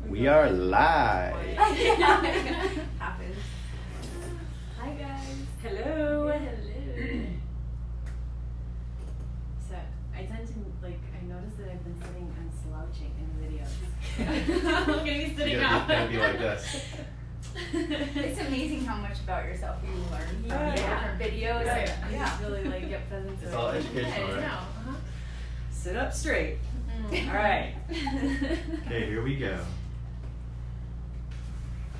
We are live. Happens. Hi guys. Hello. Hello. So I tend to I noticed that I've been sitting and slouching in videos. I'm gonna be sitting up. Gotta be like this. It's amazing how much about yourself you learn from different videos. Right. I just really get present to It's it. all educational, Yeah, right? Uh-huh. Sit up straight. All right. Okay, here we go.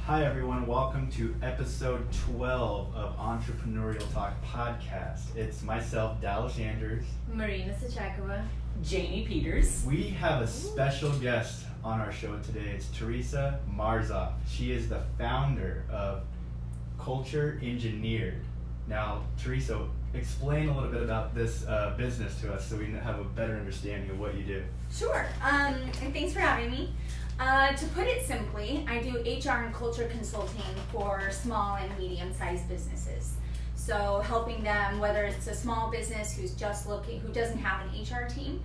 Hi everyone, welcome to episode 12 of Entrepreneurial Talk Podcast. It's myself, Dallas Andrews. Marina Sachakova. Janie Peters. We have a special guest on our show today. It's Teresa Marzolph. She is the founder of Culture Engineered. Now, Teresa, explain a little bit about this business to us so we have a better understanding of what you do. Sure, and thanks for having me. To put it simply, I do HR and culture consulting for small and medium-sized businesses. So helping them, whether it's a small business who doesn't have an HR team,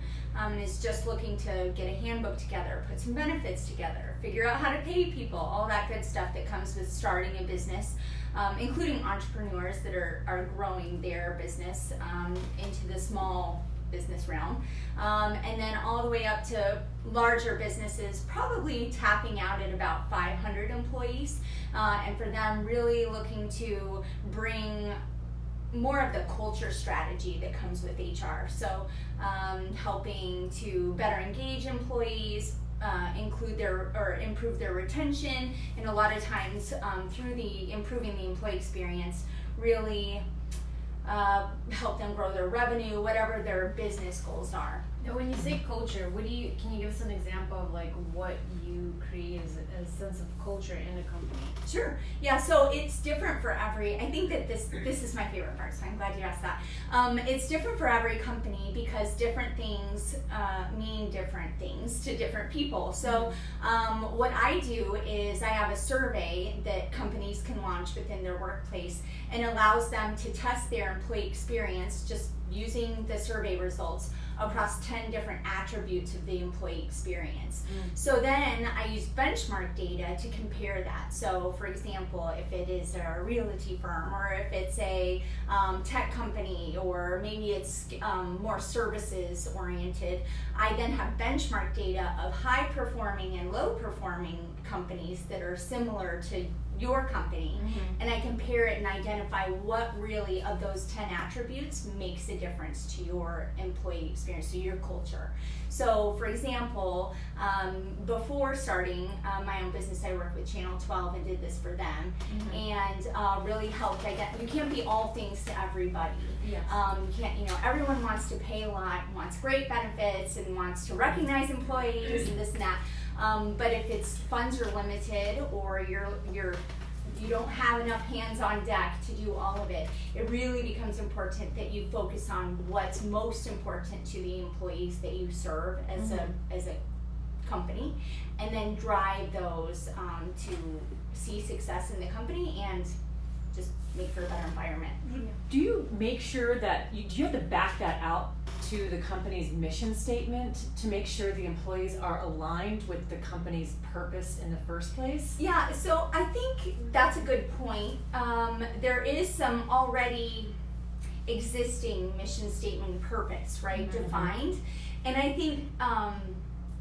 is just looking to get a handbook together, put some benefits together, figure out how to pay people, all that good stuff that comes with starting a business, including entrepreneurs that are growing their business into the small business realm, and then all the way up to larger businesses, probably tapping out at about 500 employees, and for them really looking to bring more of the culture strategy that comes with HR. So helping to better engage employees, improve their retention, and a lot of times through improving the employee experience, really help them grow their revenue, whatever their business goals are. Now, when you say culture, can you give us an example of what you create as a sense of culture in a company? Sure. Yeah. So it's different for every. I think that this is my favorite part. So I'm glad you asked that. It's different for every company because different things mean different things to different people. So what I do is I have a survey that companies can launch within their workplace and allows them to test their employee experience just using the survey results across 10 different attributes of the employee experience. So then I use benchmark data to compare that. So for example, if it is a realty firm, or if it's a tech company, or maybe it's more services oriented, I then have benchmark data of high performing and low performing companies that are similar to your company, and I compare it and identify what really of those 10 attributes makes a difference to your employee experience, to your culture. So for example, before starting my own business, I worked with Channel 12 and did this for them, and really helped you can't be all things to everybody. Yes. You can't, everyone wants to pay a lot, wants great benefits, and wants to recognize employees and this and that. But if it's funds are limited, or you don't have enough hands on deck to do all of it, it really becomes important that you focus on what's most important to the employees that you serve as a company, and then drive those to see success in the company and just make for a better environment. Do you make sure that do you have to back that out to the company's mission statement to make sure the employees are aligned with the company's purpose in the first place? Yeah, so I think that's a good point. There is some already existing mission statement purpose, right, defined. And I think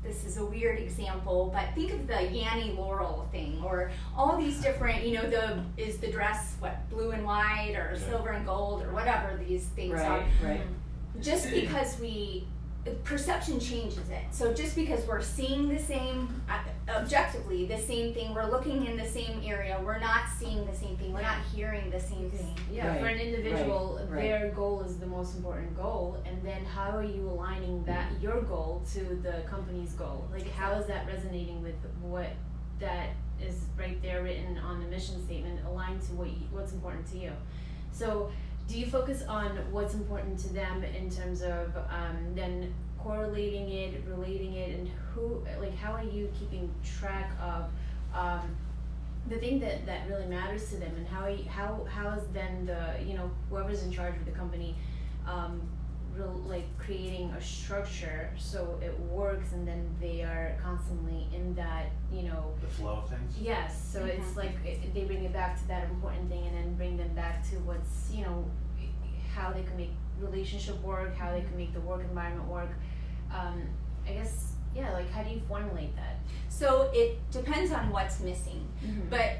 this is a weird example, but think of the Yanni Laurel thing, or all these different, is the dress blue and white or silver and gold or whatever these things are. Right. Just because perception changes it. So just because we're seeing the same, objectively, the same thing, we're looking in the same area, we're not seeing the same thing, we're not hearing the same thing. Yeah, Right. for an individual, Right. their goal is the most important goal, and then how are you aligning your goal to the company's goal? How is that resonating with what that is right there written on the mission statement, aligned to what's important to you? So do you focus on what's important to them in terms of then correlating it, relating it, and how are you keeping track of the thing that really matters to them, and how is then whoever's in charge of the company creating a structure so it works, and then they are constantly in that the flow of things. Yes, so it's like they bring it back to that important thing, and then bring them back to what's, you know, how they can make relationship work, how they can make the work environment work. I guess, yeah, like how do you formulate that? So it depends on what's missing, Mm-hmm. but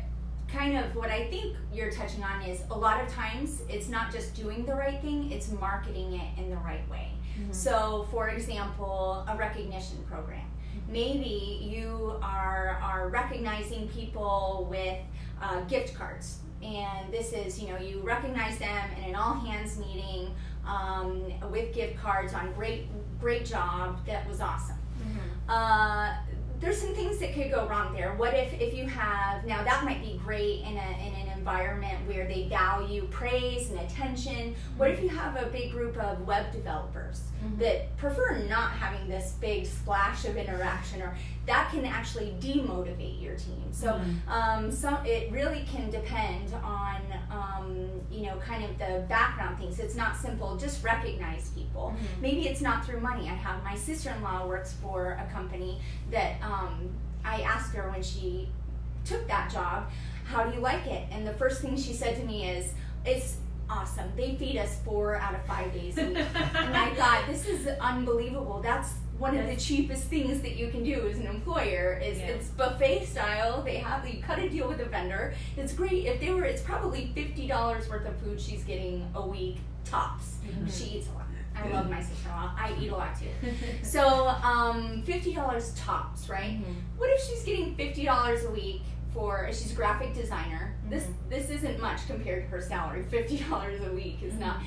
kind of what I think you're touching on is a lot of times it's not just doing the right thing, it's marketing it in the right way. Mm-hmm. So for example, a recognition program. Maybe you are recognizing people with gift cards, and this is, you know, you recognize them in an all hands meeting with gift cards on great job, that was awesome. There's some things that could go wrong there. What if you have, now that might be great in an environment where they value praise and attention. What if you have a big group of web developers that prefer not having this big splash of interaction, or that can actually demotivate your team. So it really can depend on you know, kind of the background things. It's not simple, just recognize people. Maybe it's not through money. I have my sister-in-law works for a company that I asked her when she took that job, how do you like it? And the first thing she said to me is, it's awesome. They feed us 4 out of 5 days a week. And I thought, this is unbelievable. That's one of the cheapest things that you can do as an employer is it's buffet style. They have, you cut a deal with a vendor. It's great. If they were, it's probably $50 worth of food she's getting a week tops. She eats a lot. I love my sister-in-law. I eat a lot too. So $50 tops, right? What if she's getting $50 a week for, she's a graphic designer. This isn't much compared to her salary. $50 a week is not.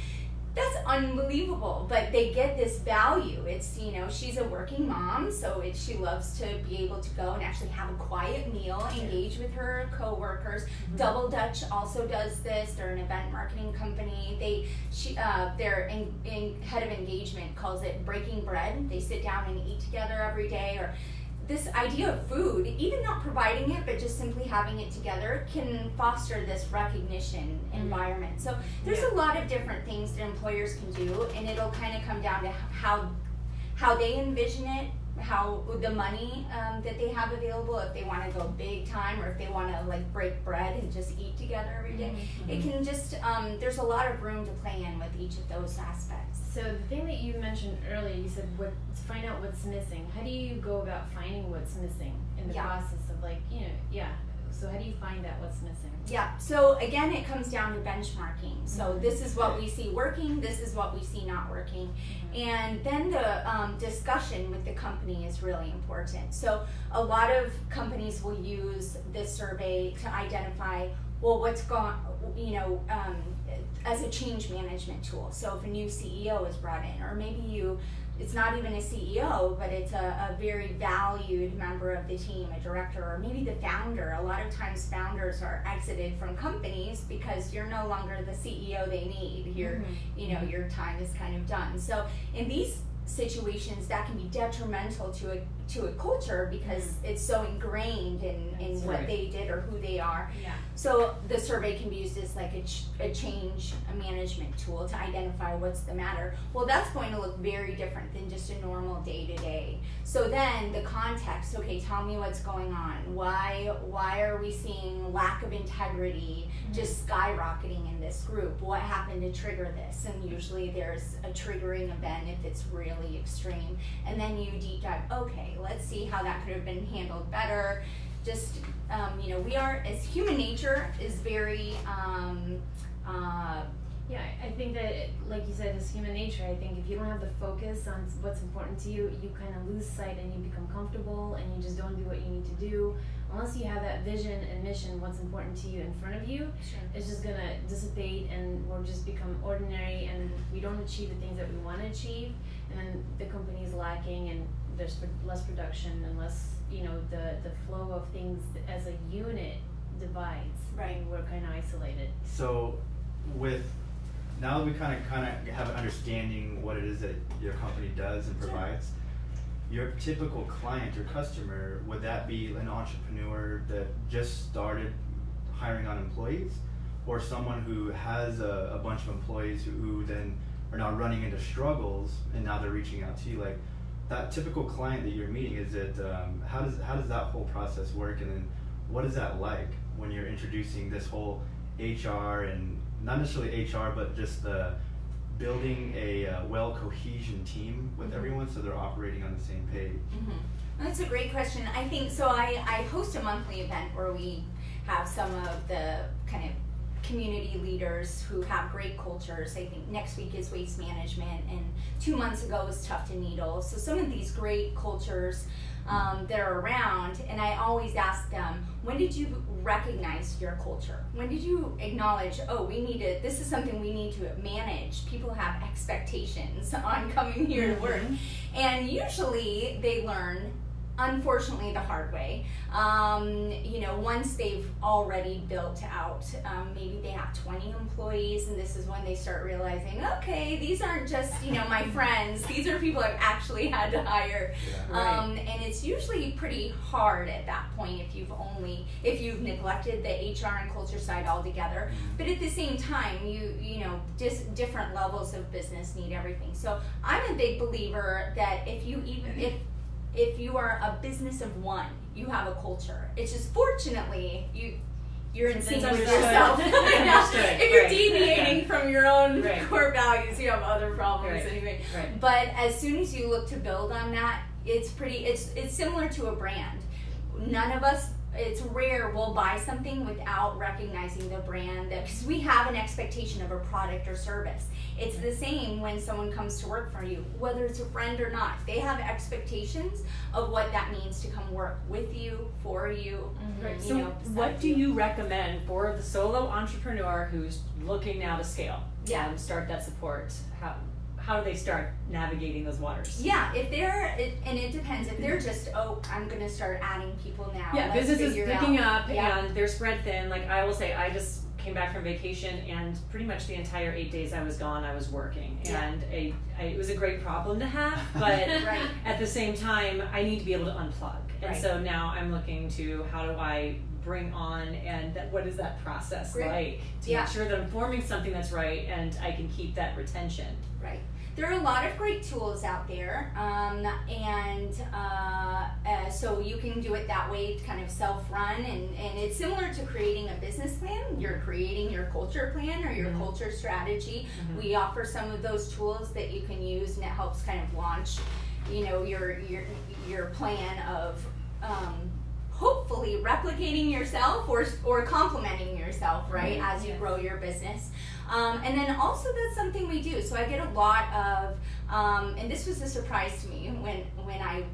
That's unbelievable, but they get this value. It's, you know, she's a working mom, so she loves to be able to go and actually have a quiet meal, engage with her coworkers. Double Dutch also does this. They're an event marketing company. Their head of engagement calls it breaking bread. They sit down and eat together every day, or this idea of food, even not providing it, but just simply having it together, can foster this recognition environment. So there's a lot of different things that employers can do, and it'll kind of come down to how they envision it, how the money that they have available, if they want to go big time, or if they want to like break bread and just eat together every day. It can just, there's a lot of room to play in with each of those aspects. So the thing that you mentioned earlier, you said to find out what's missing. How do you go about finding what's missing in the process of, like, you know, so how do you find out what's missing? Yeah, so again, it comes down to benchmarking. So this is what we see working, this is what we see not working. And then the discussion with the company is really important. So a lot of companies will use this survey to identify, well, what's gone, you know, as a change management tool. So if a new CEO is brought in, or maybe it's not even a CEO, but it's a very valued member of the team, a director, or maybe the founder. A lot of times founders are exited from companies because you're no longer the CEO they need. You know, your time is kind of done. So in these situations, that can be detrimental to a culture because it's so ingrained in what they did or who they are. So the survey can be used as like a change management tool to identify what's the matter. Well, that's going to look very different than just a normal day-to-day. So then the context, okay, tell me what's going on. Why are we seeing lack of integrity just skyrocketing in this group? What happened to trigger this? And usually there's a triggering event if it's really extreme. And then you deep dive, okay, let's see how that could have been handled better. Just, you know, we are, as human nature is very, I think that, like you said, it's human nature. I think if you don't have the focus on what's important to you, you kind of lose sight and you become comfortable and you just don't do what you need to do. Unless you have that vision and mission, what's important to you in front of you, it's just going to dissipate and we'll just become ordinary and we don't achieve the things that we want to achieve. And then the company is lacking and there's less production and less, you know, the flow of things as a unit divides. Right. We're kind of isolated. So now that we kind of have an understanding what it is that your company does and provides, your typical client or customer, would that be an entrepreneur that just started hiring on employees, or someone who has a bunch of employees who then are now running into struggles and now they're reaching out to you? Like, that typical client that you're meeting, is it how does that whole process work, and then what is that like when you're introducing this whole HR, and not necessarily HR, but just the building a well cohesion team with everyone so they're operating on the same page? That's a great question. I think so. I host a monthly event where we have some of the kind of community leaders who have great cultures. I think next week is waste management, and 2 months ago was Tuft and Needle. So some of these great cultures that are around, and I always ask them, when did you recognize your culture? When did you acknowledge, oh, this is something we need to manage. People have expectations on coming here to work. And usually they learn, unfortunately, the hard way. Once they've already built out, maybe they have 20 employees, and this is when they start realizing, okay, these aren't just, my friends. These are people I've actually had to hire. And it's usually pretty hard at that point if you've neglected the HR and culture side altogether. But at the same time, different levels of business need everything. So I'm a big believer that if you are a business of one, you have a culture. It's just, fortunately, you're in sync with yourself. If you're deviating from your own core values, you have other problems anyway. But as soon as you look to build on that, it's similar to a brand. None of us, it's rare we'll buy something without recognizing the brand, because we have an expectation of a product or service. It's the same when someone comes to work for you, whether it's a friend or not. They have expectations of what that means to come work with you, for you. So what do you recommend for the solo entrepreneur who's looking now to scale and start that support? How do they start navigating those waters? Yeah, and it depends. If they're just, I'm going to start adding people now. Yeah, business is picking up and they're spread thin. Like I will say, I just came back from vacation, and pretty much the entire 8 days I was gone, I was working. And it was a great problem to have, but at the same time, I need to be able to unplug. And so now I'm looking to, how do I bring on, and what is that process like to make sure that I'm forming something that's right and I can keep that retention. There are a lot of great tools out there, so you can do it that way, kind of self-run, and it's similar to creating a business plan. You're creating your culture plan or your culture strategy. We offer some of those tools that you can use, and it helps kind of launch, your plan of hopefully replicating yourself or complementing yourself, as you grow your business. And then also that's something we do. So I get a lot of, and this was a surprise to me when I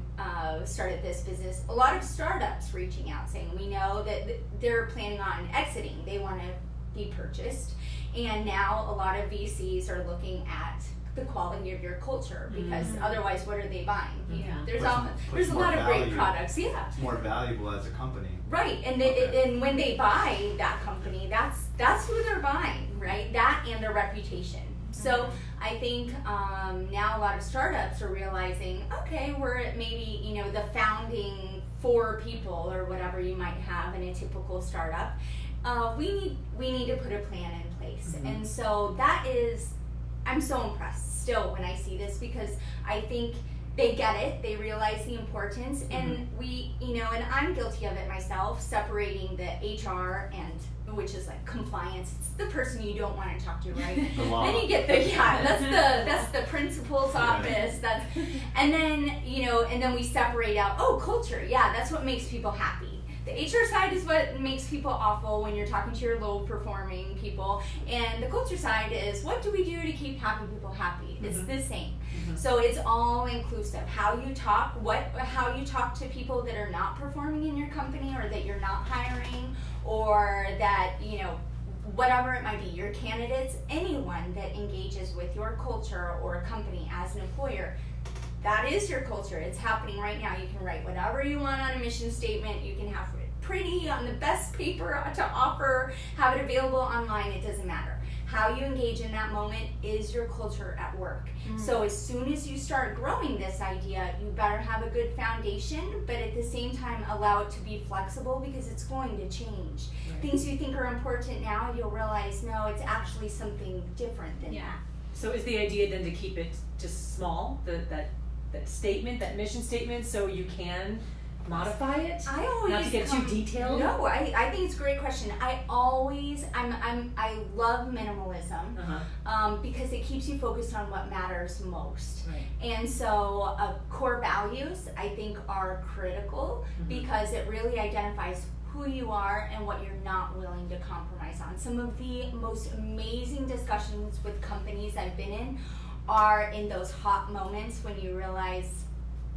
started this business, a lot of startups reaching out saying, we know that they're planning on exiting. They want to be purchased. And now a lot of VCs are looking at the quality of your culture, because otherwise what are they buying? There's a lot of great products. It's more valuable as a company. And when they buy that company, that's who they're buying, right? That and their reputation. So I think now a lot of startups are realizing, okay, we're at maybe the founding 4 people or whatever you might have in a typical startup. We need to put a plan in place, and so that is. I'm so impressed still when I see this, because I think they get it, they realize the importance, and and I'm guilty of it myself, separating the HR which is like compliance. It's the person you don't want to talk to, right? Then you get that's the principal's office. And then we separate out, culture. Yeah, that's what makes people happy. The HR side is what makes people awful when you're talking to your low performing people, and the culture side is, what do we do to keep happy people happy? It's the same. So it's all inclusive. How you talk to people that are not performing in your company, or that you're not hiring, or that whatever it might be, your candidates, anyone that engages with your culture or a company as an employer. That is your culture. It's happening right now. You can write whatever you want on a mission statement. You can have it pretty on the best paper to offer, have it available online. It doesn't matter. How you engage in that moment is your culture at work. So as soon as you start growing this idea, you better have a good foundation, but at the same time allow it to be flexible, because it's going to change. Things you think are important now, you'll realize, no, it's actually something different than that. So is the idea then to keep it just small, that statement, that mission statement, so you can modify it? I always not to get too detailed. No, I think it's a great question. I love minimalism because it keeps you focused on what matters most. Right. And so core values I think are critical because it really identifies who you are and what you're not willing to compromise on. Some of the most amazing discussions with companies I've been in are in those hot moments when you realize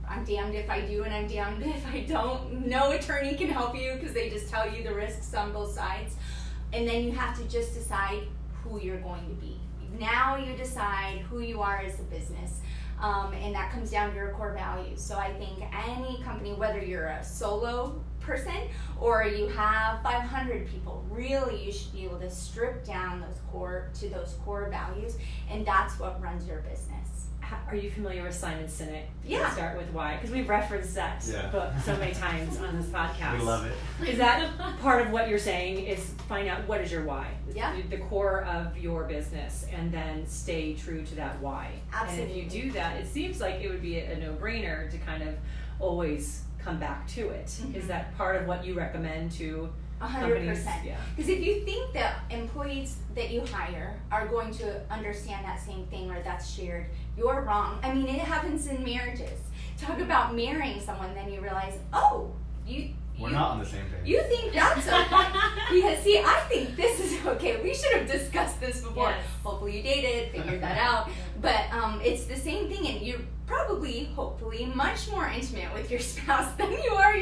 I'm damned if I do and I'm damned if I don't. No attorney can help you because they just tell you the risks on both sides. And then you have to just decide who you're going to be. Now you decide who you are as a business. And that comes down to your core values. So I think any company, whether you're a solo person or you have 500 people, really you should be able to strip down those core values, and that's what runs your business. Are you familiar with Simon Sinek? Yeah. Start with Why, because we've referenced that book so many times on this podcast. We love it. Is that part of what you're saying? Is find out what is your why? Yeah. The core of your business, and then stay true to that why. Absolutely. And if you do that, it seems like it would be a no-brainer to kind of always come back to it. Mm-hmm. Is that part of what you recommend to 100%. Yeah. Because if you think that employees that you hire are going to understand that same thing or that's shared, you're wrong. I mean, it happens in marriages. Talk about marrying someone, then you realize, we're not on the same page. You think that's okay. Because see, I think this is okay. We should have discussed this before. Yes. Hopefully you dated, figured that out. But it's the same thing, and you're probably, hopefully, much more intimate with your spouse than you are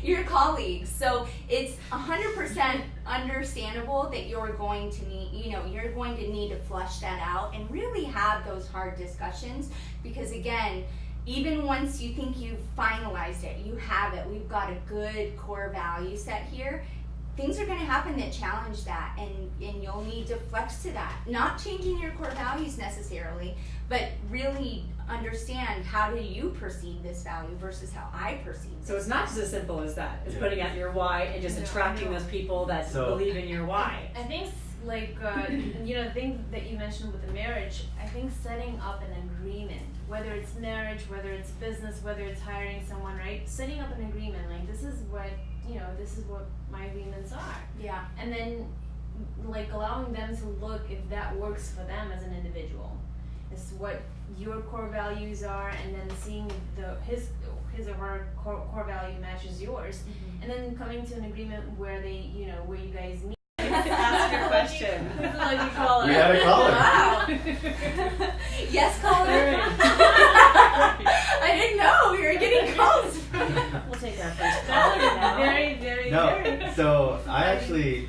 your colleagues. So it's 100% understandable that you're going to need, you're going to need to flush that out and really have those hard discussions, because again, even once you think you've finalized it, you have it, we've got a good core value set here, things are going to happen that challenge that, and you'll need to flex to that. Not changing your core values necessarily, but really understand, how do you perceive this value versus how I perceive this. So it's not just as simple as that. It's putting out your why and just attracting those people that believe in your why. I think the thing that you mentioned with the marriage, I think setting up an agreement, whether it's marriage, whether it's business, whether it's hiring someone, right? Setting up an agreement, like this is what my agreements are. Yeah. And then allowing them to look if that works for them as an individual. It's what your core values are, and then seeing if his or her core value matches yours, and then coming to an agreement where where you guys meet. Ask your question. Like you call it. We had a caller. Wow. Yes, caller. I didn't know we were getting calls. We'll take our first caller now. Very, very, very. So I actually,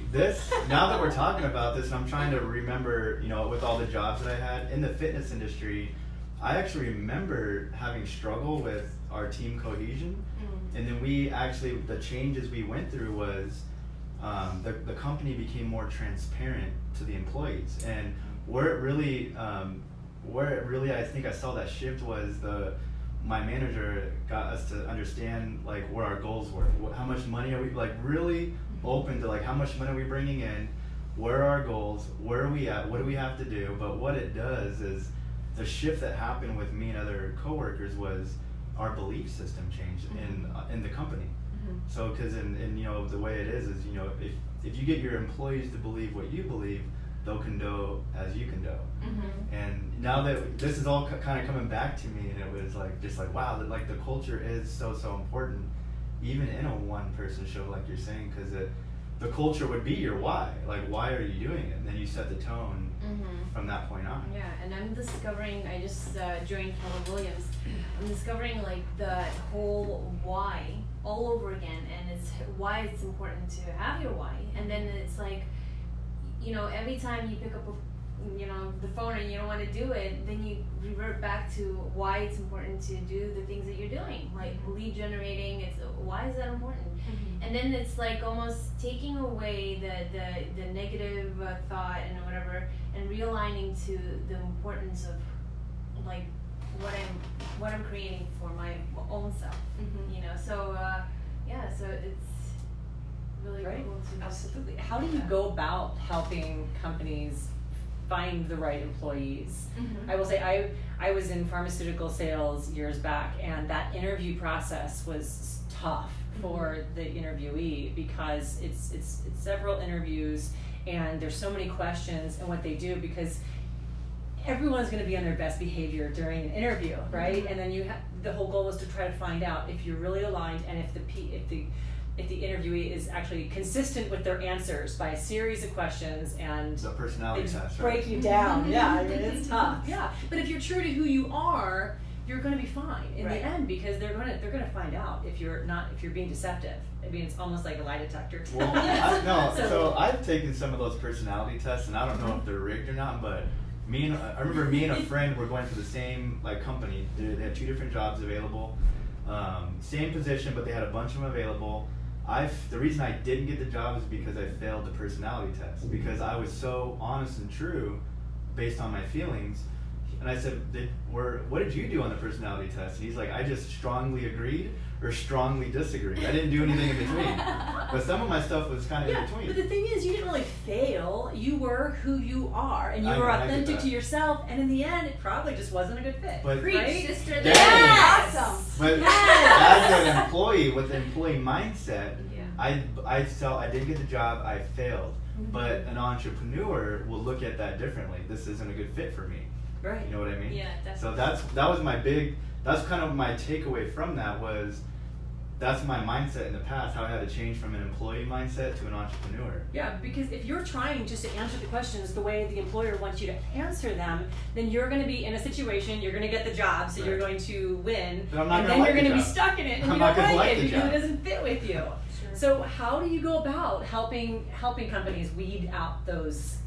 now that we're talking about this, I'm trying to remember, with all the jobs that I had in the fitness industry, I actually remember having struggle with our team cohesion. And then the changes we went through was, the company became more transparent to the employees, and where it really I think I saw that shift was my manager got us to understand where our goals were, how much money are we really open to how much money are we bringing in, where are our goals, where are we at, what do we have to do. But what it does is the shift that happened with me and other coworkers was our belief system changed in the company. So, because in the way it is if you get your employees to believe what you believe, they'll condone as you condone. And now that this is all kind of coming back to me, and it was wow, that the culture is so important, even in a one-person show, like you're saying, because the culture would be your why. Why are you doing it? And then you set the tone from that point on. Yeah, and I'm discovering, I just joined Keller Williams, I'm discovering the whole why all over again, and it's why it's important to have your why. And then it's every time you pick up the phone and you don't want to do it, then you revert back to why it's important to do the things that you're doing, lead generating. It's why is that important? And then it's almost taking away the negative thought and whatever, and realigning to the importance of what I'm creating for my own self. So it's really cool to absolutely. How do you go about helping companies find the right employees. Mhm. I will say I was in pharmaceutical sales years back, and that interview process was tough for the interviewee because it's several interviews and there's so many questions and what they do, because everyone's going to be on their best behavior during an interview, right? And then the whole goal was to try to find out if you're really aligned and if the interviewee is actually consistent with their answers by a series of questions, and The personality test, break right? you down. Yeah, I mean, it's tough. Yeah, but if you're true to who you are, you're going to be fine in Right. the end, because they're going to find out if you're being deceptive. I mean, it's almost like a lie detector. Well, So- so I've taken some of those personality tests, and I don't know if they're rigged or not, but I remember me and a friend were going for the same company. They had 2 different jobs available, same position, but they had a bunch of them available. The reason I didn't get the job is because I failed the personality test, because I was so honest and true based on my feelings. And I said, what did you do on the personality test? And he's like, I just strongly agreed or strongly disagreed. I didn't do anything in between. But some of my stuff was kind of in between. But the thing is, you didn't really fail. You were who you are, and you were I get authentic that. to yourself. And in the end, it probably just wasn't a good fit. But- Preach, right? sister. Yeah. That's awesome. But Yes. as an employee with the employee mindset, Yeah. I felt I didn't get the job, I failed. But an entrepreneur will look at that differently. This isn't a good fit for me. Right. You know what I mean? Yeah, So definitely. that was that's kind of my takeaway from that was, that's my mindset in the past, how I had to change from an employee mindset to an entrepreneur. Yeah, because if you're trying just to answer the questions the way the employer wants you to answer them, then you're going to be in a situation, you're going to get the job, so you're Right. going to win, But I'm not and gonna then like you're the going to be job. stuck in it, and I'm you not don't gonna like like it the because job. it doesn't fit with you. Sure. So how do you go about helping companies weed out those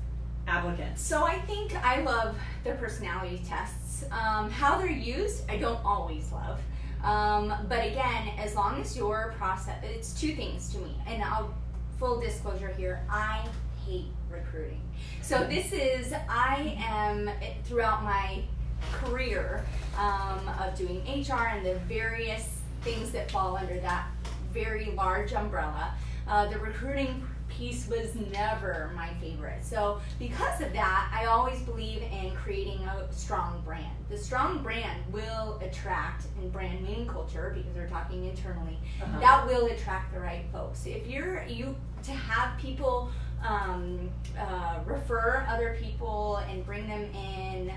applicants? So I think I love the personality tests. How they're used, I don't always love. But again, as long as your process, it's 2 things to me. And full disclosure here, I hate recruiting. So I am, throughout my career of doing HR and the various things that fall under that very large umbrella, the recruiting piece was never my favorite. So because of that, I always believe in creating a strong brand. The strong brand will attract, and brand meaning culture, because we're talking internally, that will attract the right folks. If to have people refer other people and bring them in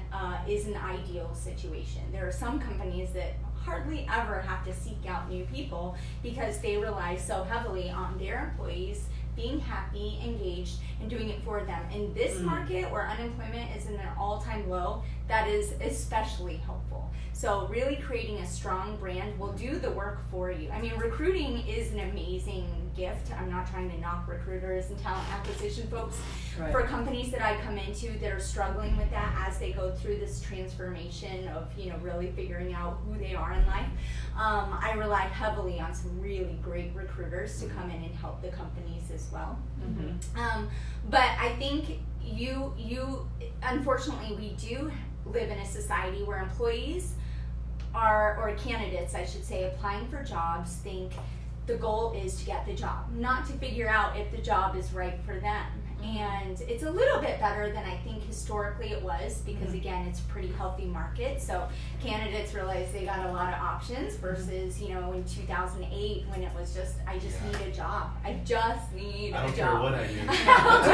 is an ideal situation. There are some companies that hardly ever have to seek out new people because they rely so heavily on their employees being happy, engaged, and doing it for them. In this market where unemployment is in an all-time low, that is especially helpful. So really creating a strong brand will do the work for you. I mean, recruiting is an amazing gift. I'm not trying to knock recruiters and talent acquisition folks. Right. For companies that I come into that are struggling with that as they go through this transformation of, really figuring out who they are in life, I rely heavily on some really great recruiters to come in and help the companies as well. But I think unfortunately, we do live in a society where employees or candidates, I should say, applying for jobs think the goal is to get the job, not to figure out if the job is right for them. And it's a little bit better than I think historically it was, because again, it's a pretty healthy market. So candidates realize they got a lot of options versus, in 2008 when it was just, I just need a job. I just need I a don't job. care what I do. I'll do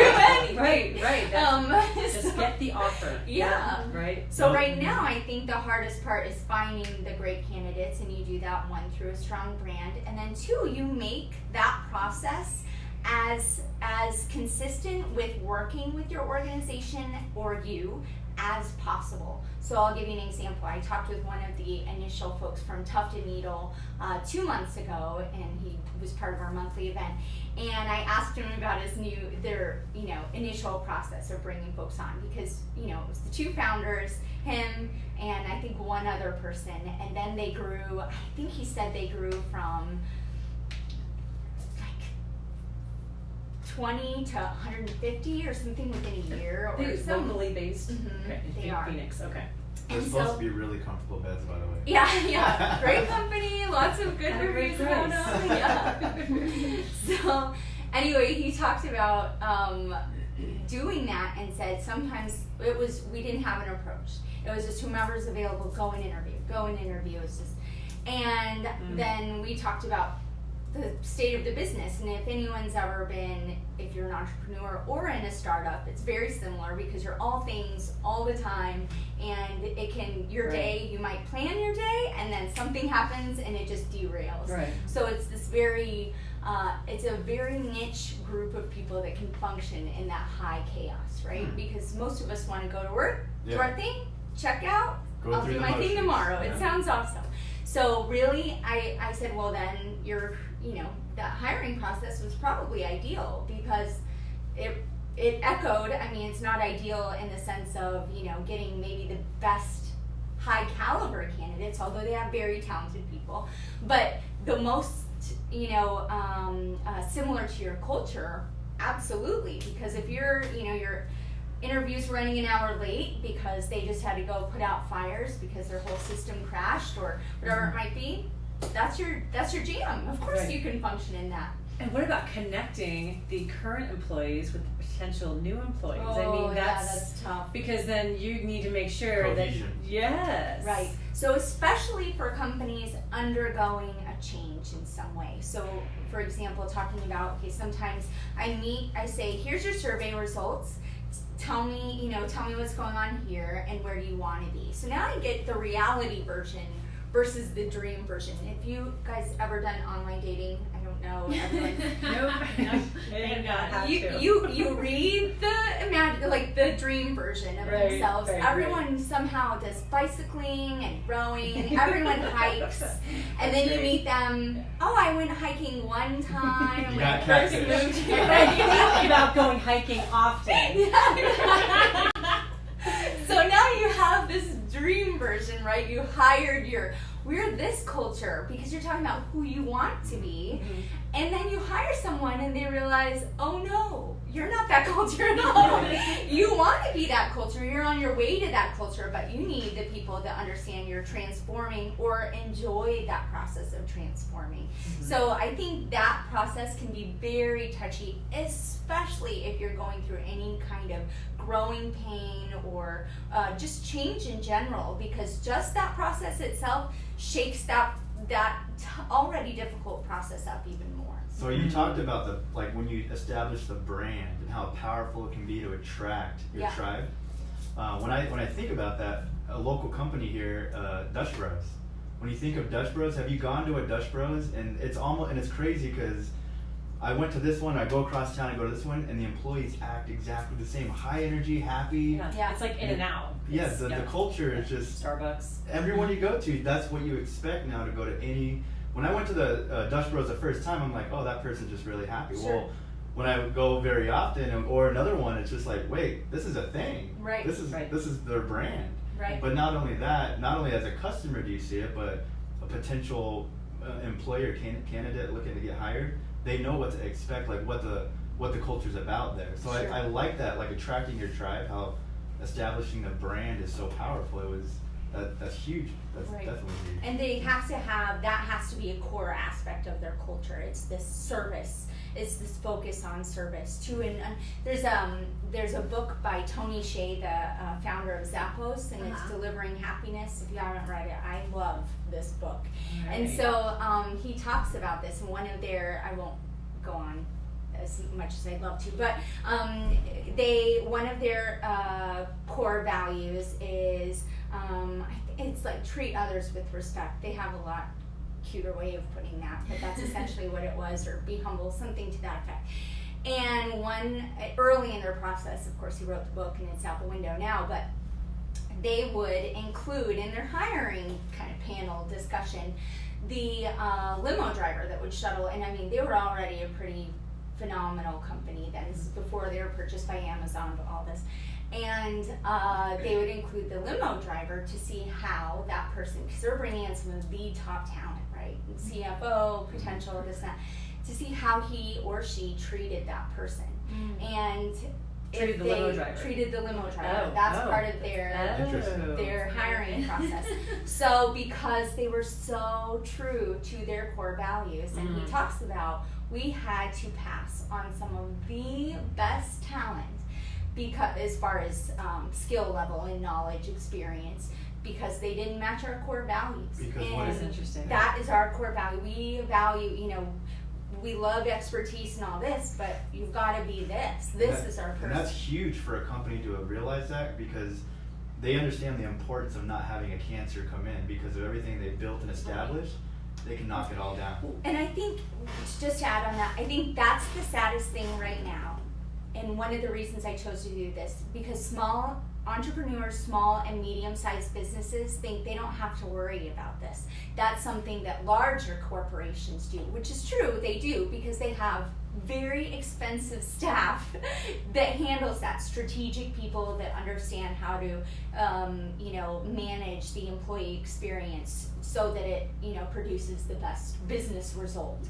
anything. Right. Just get the offer. Yeah. Right. So right now, I think the hardest part is finding the great candidates, and you do that, 1, through a strong brand, and then 2, you make that process as consistent with working with your organization or you as possible. So I'll give you an example. I talked with one of the initial folks from Tufted Needle 2 months ago, and he was part of our monthly event. And I asked him about their initial process of bringing folks on, because it was the 2 founders, him and I think one other person, and then they grew. I think he said they grew from 20 to 150 or something within a year, or some locally based. Okay, they in are. Phoenix. Okay. They're And supposed so- to be really comfortable beds, by the way. Yeah, great company, lots of good At a great reviews about price. them. Yeah. So, anyway, he talked about doing that and said sometimes we didn't have an approach. It was just whomever's available, go and interview. It's just, and then we talked about the state of the business, and if anyone's ever been, if you're an entrepreneur or in a startup, it's very similar because you're all things all the time, and it can, your day, you might plan your day and then something happens and it just derails. Right. So it's this very, it's a very niche group of people that can function in that high chaos, right? Because most of us want to go to work, do our thing, check out, I'll do my thing tomorrow. It sounds awesome. So really, I said, well then, that hiring process was probably ideal because it echoed, I mean, it's not ideal in the sense of, getting maybe the best high caliber candidates, although they have very talented people, but the most, similar to your culture, absolutely, because if your interviews running an hour late because they just had to go put out fires because their whole system crashed or whatever it might be, that's your jam. Of course you can function in that. And what about connecting the current employees with potential new employees? Oh, that's tough. Because then you need to make sure that, yes. Right. So especially for companies undergoing a change in some way. So for example, talking about, sometimes I say, here's your survey results. Tell me what's going on here and where do you want to be. So now I get the reality version versus the dream version. If you guys ever done online dating, I don't know, everyone. You read the dream version of themselves. Everyone somehow does bicycling and rowing. Everyone hikes, and then you meet them. Oh, I went hiking one time. You got catfish. You think about going hiking often. So now you have this dream version, right? You hired we're this culture because you're talking about who you want to be, and then you hire someone and they realize, oh no, you're not that culture at all. You want to be that culture, you're on your way to that culture, but you need the people that understand you're transforming or enjoy that process of transforming. So I think that process can be very touchy, especially if you're going through any kind of growing pain or just change in general, because just that process itself shakes that already difficult process up even more. So you talked about when you establish the brand and how powerful it can be to attract your tribe. When I think about that, a local company here, Dutch Bros. When you think of Dutch Bros, have you gone to a Dutch Bros? And it's crazy because I went to this one, I go across town, I go to this one, and the employees act exactly the same. High energy, happy. Yeah. It's like in and out. Yeah, the culture is just... Starbucks. Everyone you go to, that's what you expect now to go to any... When I went to the Dutch Bros the first time, I'm like, oh, that person's just really happy. Sure. Well, when I go very often, or another one, it's just like, wait, this is a thing. Right. This is their brand. Right. But not only that, not only as a customer do you see it, but a potential employer candidate looking to get hired, they know what to expect, like what the culture's about there. So Sure. I like that, like attracting your tribe, how establishing the brand is so powerful. That's huge. That's definitely huge. And they have to have, that has to be a core aspect of their culture. It's this service. It's this focus on service too. And there's a book by Tony Hsieh, the founder of Zappos, and it's Delivering Happiness. If you haven't read it, I love this book. Right. And so he talks about this. And one of their, I won't go on as much as I'd love to, but one of their core values is it's like treat others with respect. They have a lot cuter way of putting that, but that's essentially what it was, or be humble, something to that effect. And early in their process, of course, he wrote the book and it's out the window now, but they would include in their hiring kind of panel discussion the limo driver that would shuttle, and I mean, they were already a pretty phenomenal company then. This is before they were purchased by Amazon, but all this. And they would include the limo driver to see how that person, because they're bringing in some of the top talent, right? CFO, potential, this, that, to see how he or she treated that person. And treated the limo driver. That's part of their hiring process. So because they were so true to their core values, and he talks about, we had to pass on some of the best talent because as far as skill level and knowledge, experience, because they didn't match our core values. Because and what is interesting? That is our core value. We value, we love expertise and all this, but you've got to be this. This is our person. And that's huge for a company to have realized that, because they understand the importance of not having a cancer come in because of everything they've built and established. They can knock it all down. And I think, just to add on that, I think that's the saddest thing right now. And one of the reasons I chose to do this, because small entrepreneurs, small and medium-sized businesses think they don't have to worry about this. That's something that larger corporations do, which is true, they do, because they have very expensive staff that handles that, strategic people that understand how to manage the employee experience so that it produces the best business result.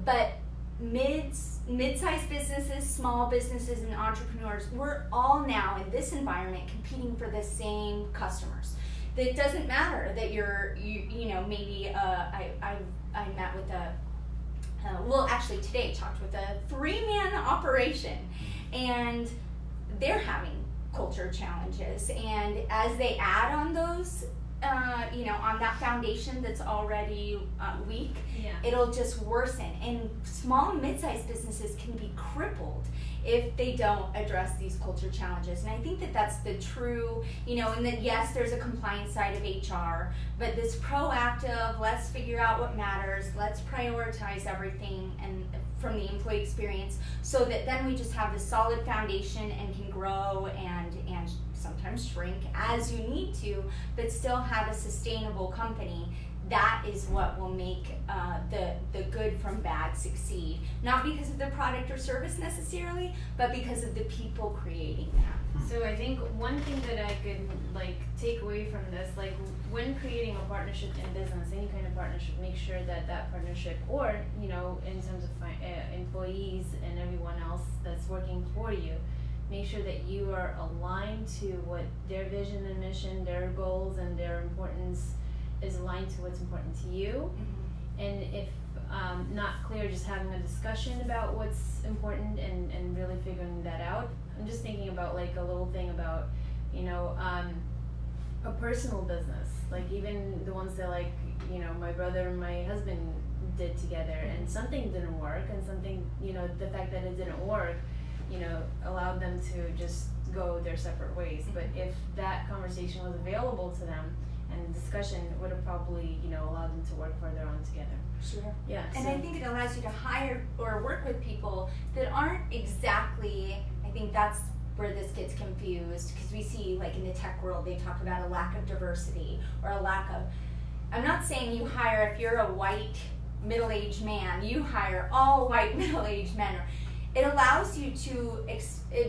But mid-sized businesses, small businesses, and entrepreneurs, we're all now in this environment competing for the same customers. It doesn't matter that maybe I met with actually today talked with a 3-man operation, and they're having culture challenges, and as they add on those, on that foundation that's already weak, it'll just worsen. And small and mid-sized businesses can be crippled if they don't address these culture challenges. And I think that that's the true, and that yes, there's a compliance side of HR, but this proactive, let's figure out what matters, let's prioritize everything and from the employee experience, so that then we just have this solid foundation and can grow and sometimes shrink as you need to, but still have a sustainable company. That is what will make the good from bad succeed. Not because of the product or service necessarily, but because of the people creating that. So I think one thing that I could take away from this, when creating a partnership in business, any kind of partnership, make sure that partnership, or in terms of employees and everyone else that's working for you, make sure that you are aligned to what their vision and mission, their goals, and their importance is aligned to what's important to you. And if not clear, just having a discussion about what's important and really figuring that out. I'm just thinking about a little thing about a personal business, even the ones that my brother and my husband did together, and something didn't work, and something the fact that it didn't work allowed them to just go their separate ways. But if that conversation was available to them and discussion, would have probably allowed them to work further on together. Sure. Yeah. And I think it allows you to hire or work with people that aren't exactly, I think that's where this gets confused, because we see in the tech world they talk about a lack of diversity or a lack of, I'm not saying you hire, if you're a white middle-aged man, you hire all white middle-aged men. It allows you to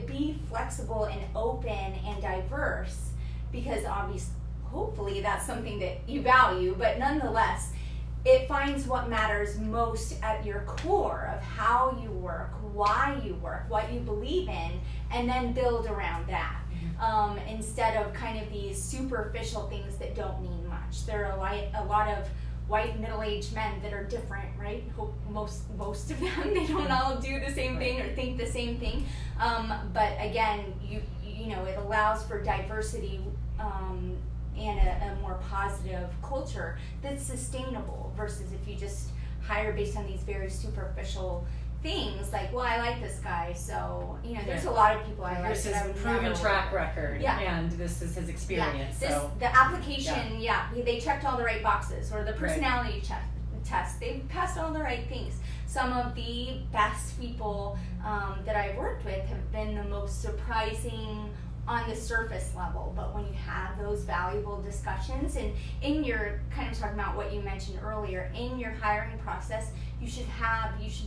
be flexible and open and diverse, because obviously, hopefully that's something that you value, but nonetheless, it finds what matters most at your core of how you work, why you work, what you believe in, and then build around that. Instead of kind of these superficial things that don't mean much. There are a lot of white middle-aged men that are different, right? Most of them, they don't all do the same thing or think the same thing. But again, it allows for diversity and a more positive culture that's sustainable, versus if you just hire based on these very superficial things, I like this guy, so there's a lot of people I like. This is a proven track record, and this is his experience. The application, they checked all the right boxes, or the personality test, they passed all the right things. Some of the best people that I've worked with have been the most surprising on the surface level, but when you have those valuable discussions, and in your kind of talking about what you mentioned earlier, in your hiring process, you should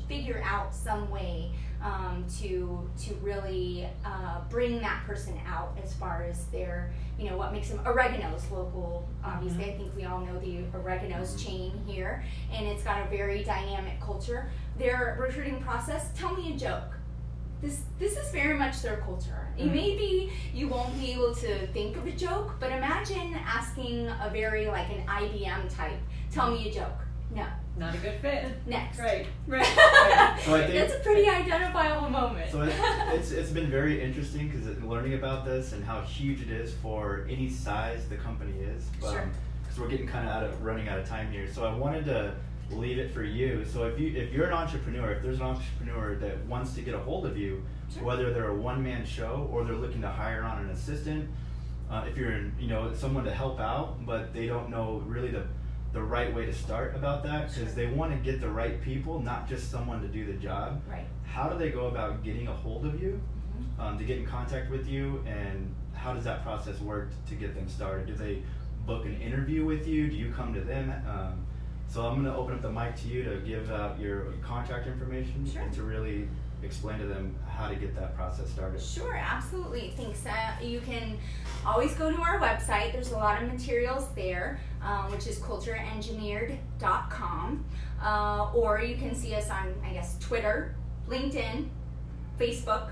figure out some way to really bring that person out as far as their, what makes them. Oregano's local, obviously. I think we all know the Oregano's chain here, and it's got a very dynamic culture. Their recruiting process, tell me a joke. This is very much their culture. Maybe you won't be able to think of a joke, but imagine asking a very an IBM type, tell me a joke. No, not a good fit. Next. Right. So I think That's a pretty identifiable moment. So it's been very interesting because learning about this and how huge it is for any size the company is. Sure. Because we're getting kind of running out of time here. So I wanted to leave it for you. So if you're an entrepreneur, if there's an entrepreneur that wants to get a hold of you, Sure. whether they're a one-man show or they're looking to hire on an assistant, if you're someone to help out, but they don't know really the right way to start about that because they want to get the right people, not just someone to do the job. Right. How do they go about getting a hold of you, to get in contact with you, and how does that process work to get them started? Do they book an interview with you? Do you come to them? So I'm going to open up the mic to you to give out your contact information Sure. and to really explain to them how to get that process started. Sure, absolutely. Thanks. You can always go to our website. There's a lot of materials there, which is cultureengineered.com. Or you can see us on, I guess, Twitter, LinkedIn, Facebook.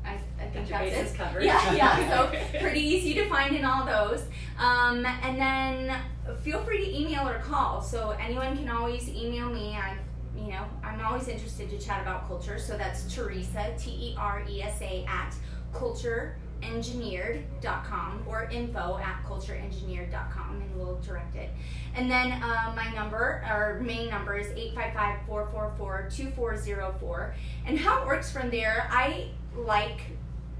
I think Got your that's bases it. covered. Yeah. So pretty easy to find in all those. And then feel free to email or call. So anyone can always email me. I'm always interested to chat about culture. So that's Teresa, Teresa at cultureengineered.com or info@cultureengineered.com, and we'll direct it. And then my main number is 855-444-2404. And how it works from there, I like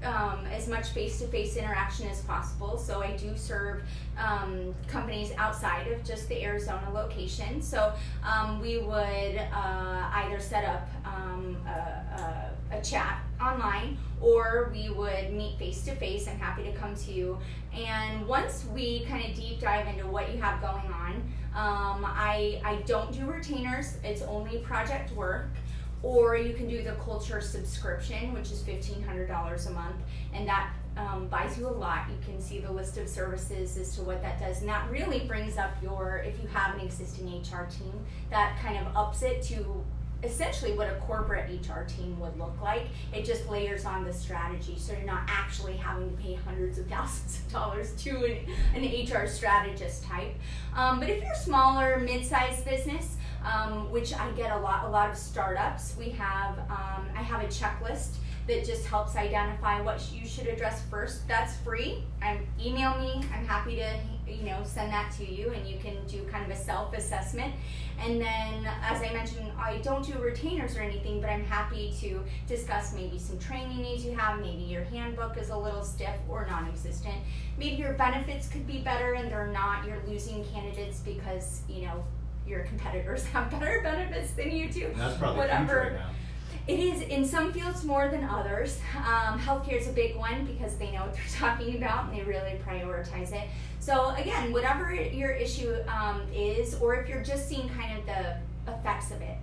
as much face-to-face interaction as possible. So I do serve companies outside of just the Arizona location. So we would either set up a chat online, or we would meet face-to-face. I'm happy to come to you. And once we kind of deep dive into what you have going on, I don't do retainers. It's only project work. Or you can do the culture subscription, which is $1,500 a month, and that buys you a lot. You can see the list of services as to what that does, and that really brings up if you have an existing HR team, that kind of ups it to essentially what a corporate HR team would look like. It just layers on the strategy, so you're not actually having to pay hundreds of thousands of dollars to an HR strategist type. But if you're a smaller, mid-sized business, which I get a lot of startups, I have a checklist that just helps identify what you should address first. That's free. Email me. I'm happy to send that to you, and you can do kind of a self-assessment. And then, as I mentioned, I don't do retainers or anything, but I'm happy to discuss maybe some training needs you have. Maybe your handbook is a little stiff or non-existent. Maybe your benefits could be better and they're not. You're losing candidates because your competitors have better benefits than you do. And that's probably huge right now. It is in some fields more than others. Healthcare is a big one because they know what they're talking about and they really prioritize it. So again, whatever your issue is, or if you're just seeing kind of the effects of it,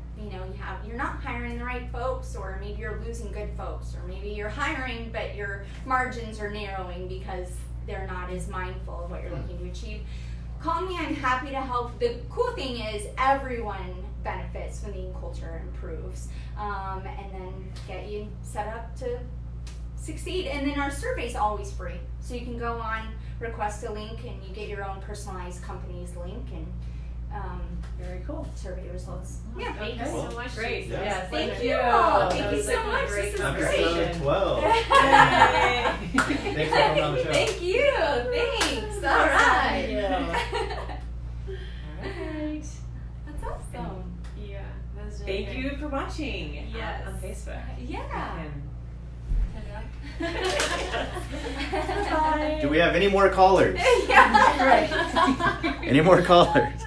you're not hiring the right folks, or maybe you're losing good folks, or maybe you're hiring but your margins are narrowing because they're not as mindful of what you're looking to achieve. Call me, I'm happy to help. The cool thing is everyone benefits when the culture improves, and then get you set up to succeed. And then our survey's always free, so you can go on, request a link, and you get your own personalized company's link, and very cool. Survey results. Yeah, thank you so much. Great. Yeah. Yeah, Thank thank you. you. Thank you so much. This is great. Episode 12. Yay. Thanks for coming on the show. Thank you. Thanks. All right. Alright. That's awesome. Yeah, that's really Thank great. you for watching Yes. on Facebook. Yeah. Bye. Do we have any more callers? Yeah. Right. Any more callers?